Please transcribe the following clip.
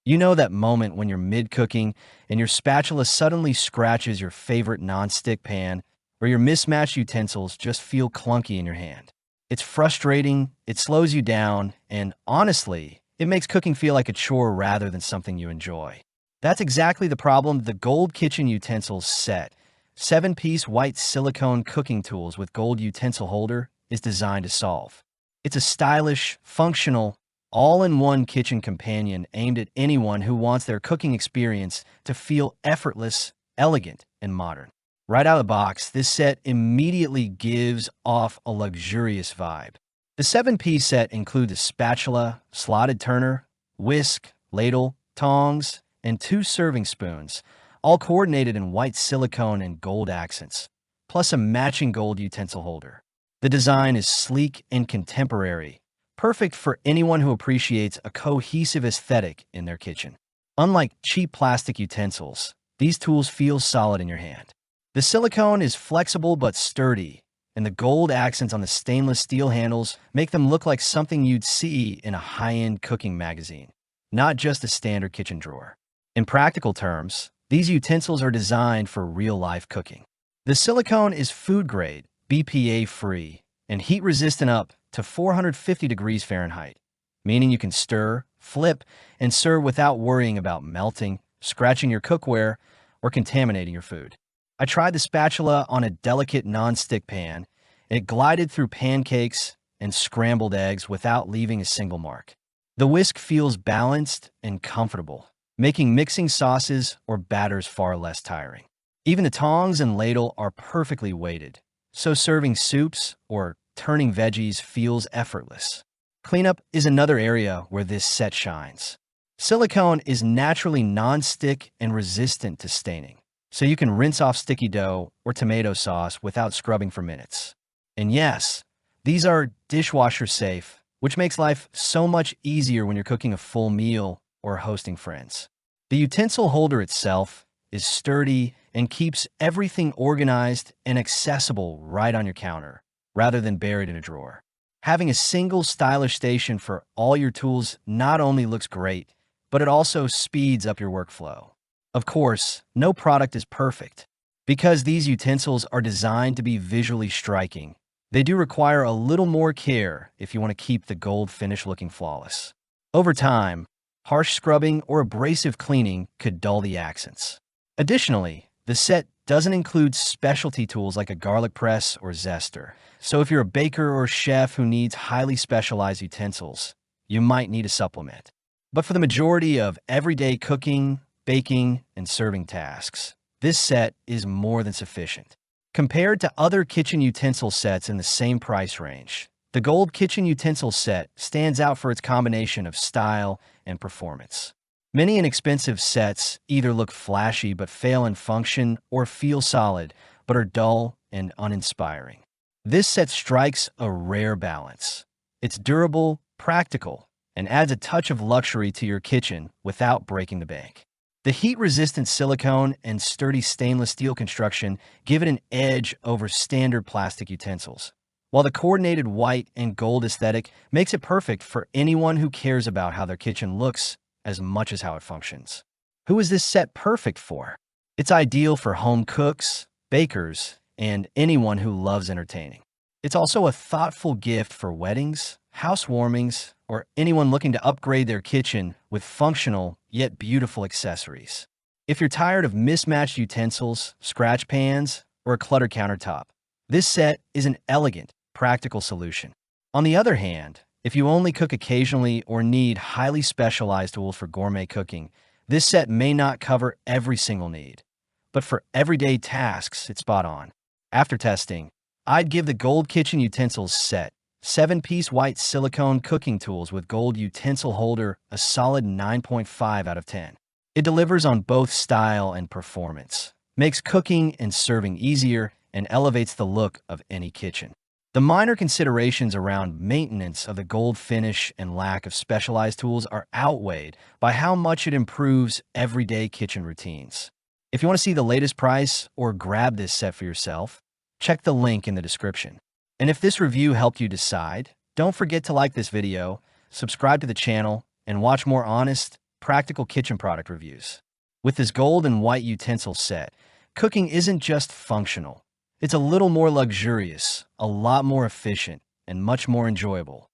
You know that moment when you're mid-cooking and your spatula suddenly scratches your favorite nonstick pan, or your mismatched utensils just feel clunky in your hand. It's frustrating, it slows you down, and honestly, it makes cooking feel like a chore rather than something you enjoy. That's exactly the problem the Gold Kitchen Utensils Set, 7-piece white silicone cooking tools with gold utensil holder, is designed to solve. It's a stylish, functional, all-in-one kitchen companion aimed at anyone who wants their cooking experience to feel effortless, elegant, and modern. Right out of the box, this set immediately gives off a luxurious vibe. The 7-piece set includes a spatula, slotted turner, whisk, ladle, tongs, and 2 serving spoons, all coordinated in white silicone and gold accents, plus a matching gold utensil holder. The design is sleek and contemporary, perfect for anyone who appreciates a cohesive aesthetic in their kitchen. Unlike cheap plastic utensils, these tools feel solid in your hand. The silicone is flexible but sturdy, and the gold accents on the stainless steel handles make them look like something you'd see in a high-end cooking magazine, not just a standard kitchen drawer. In practical terms, these utensils are designed for real-life cooking. The silicone is food-grade, BPA-free, and heat-resistant up to 450 degrees Fahrenheit, meaning you can stir, flip, and serve without worrying about melting, scratching your cookware, or contaminating your food. I tried the spatula on a delicate nonstick pan, and it glided through pancakes and scrambled eggs without leaving a single mark. The whisk feels balanced and comfortable, making mixing sauces or batters far less tiring. Even the tongs and ladle are perfectly weighted, so serving soups or turning veggies feels effortless. Cleanup is another area where this set shines. Silicone is naturally non-stick and resistant to staining, so you can rinse off sticky dough or tomato sauce without scrubbing for minutes. And yes, these are dishwasher safe, which makes life so much easier when you're cooking a full meal or hosting friends. The utensil holder itself is sturdy and keeps everything organized and accessible right on your counter, rather than buried in a drawer. Having a single stylish station for all your tools not only looks great, but it also speeds up your workflow. Of course, no product is perfect. Because these utensils are designed to be visually striking, they do require a little more care if you want to keep the gold finish looking flawless. Over time, harsh scrubbing or abrasive cleaning could dull the accents. Additionally, the set doesn't include specialty tools like a garlic press or zester, so if you're a baker or chef who needs highly specialized utensils, you might need a supplement. But for the majority of everyday cooking, baking, and serving tasks, this set is more than sufficient. Compared to other kitchen utensil sets in the same price range, the Gold Kitchen Utensils Set stands out for its combination of style and performance. Many inexpensive sets either look flashy but fail in function or feel solid but are dull and uninspiring. This set strikes a rare balance. It's durable, practical, and adds a touch of luxury to your kitchen without breaking the bank. The heat-resistant silicone and sturdy stainless steel construction give it an edge over standard plastic utensils, while the coordinated white and gold aesthetic makes it perfect for anyone who cares about how their kitchen looks as much as how it functions. Who is this set perfect for? It's ideal for home cooks, bakers, and anyone who loves entertaining. It's also a thoughtful gift for weddings, housewarmings, or anyone looking to upgrade their kitchen with functional yet beautiful accessories. If you're tired of mismatched utensils, scratch pans, or a cluttered countertop, this set is an elegant, practical solution. On the other hand, if you only cook occasionally or need highly specialized tools for gourmet cooking, this set may not cover every single need. But for everyday tasks, it's spot on. After testing, I'd give the Gold Kitchen Utensils Set, 7-piece white silicone cooking tools with gold utensil holder, a solid 9.5 out of 10. It delivers on both style and performance, makes cooking and serving easier, and elevates the look of any kitchen. The minor considerations around maintenance of the gold finish and lack of specialized tools are outweighed by how much it improves everyday kitchen routines. If you want to see the latest price or grab this set for yourself, check the link in the description. And if this review helped you decide, don't forget to like this video, subscribe to the channel, and watch more honest, practical kitchen product reviews. With this gold and white utensil set, cooking isn't just functional. It's a little more luxurious, a lot more efficient, and much more enjoyable.